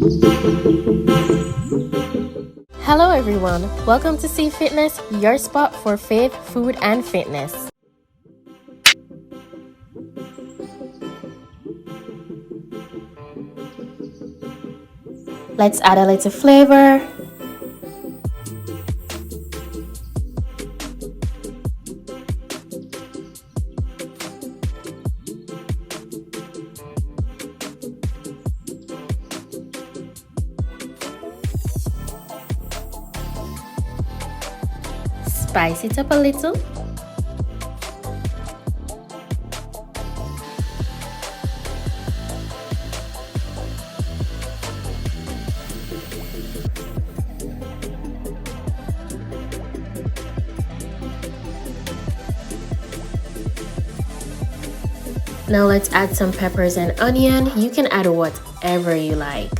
Hello everyone, welcome to C Fitness, your spot for faith, food and fitness. Let's add a little flavor. Spice it up a little. Now let's add some peppers and onion. You can add whatever you like.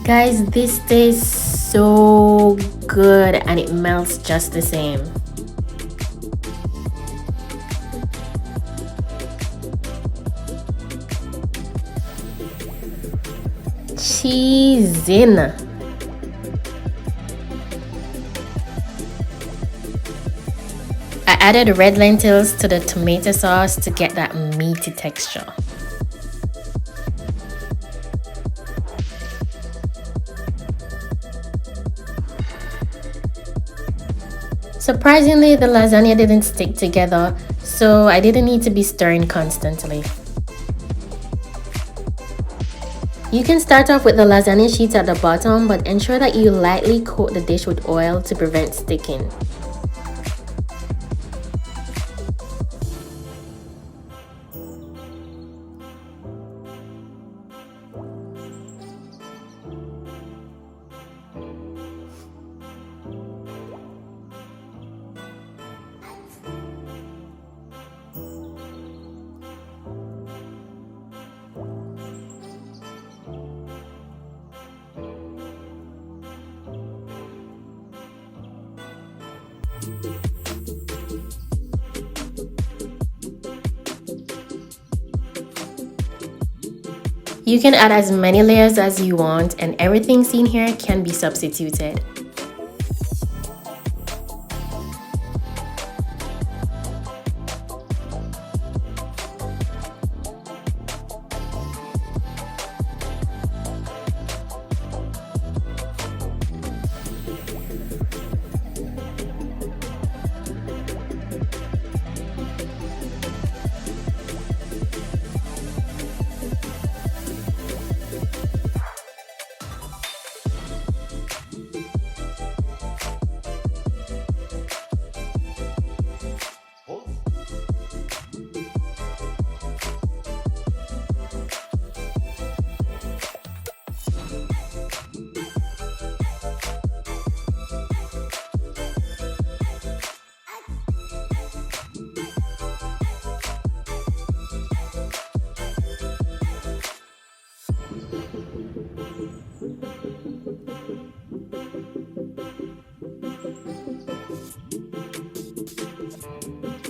Guys, this tastes so good and it melts just the same. Cheesing. I added red lentils to the tomato sauce to get that meaty texture. Surprisingly, the lasagna didn't stick together, so I didn't need to be stirring constantly. You can start off with the lasagna sheets at the bottom, but ensure that you lightly coat the dish with oil to prevent sticking. You can add as many layers as you want, and everything seen here can be substituted.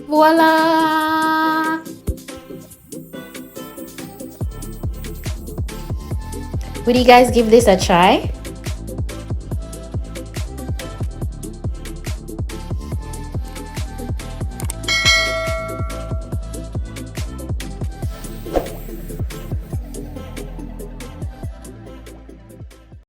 Voila! Would you guys give this a try?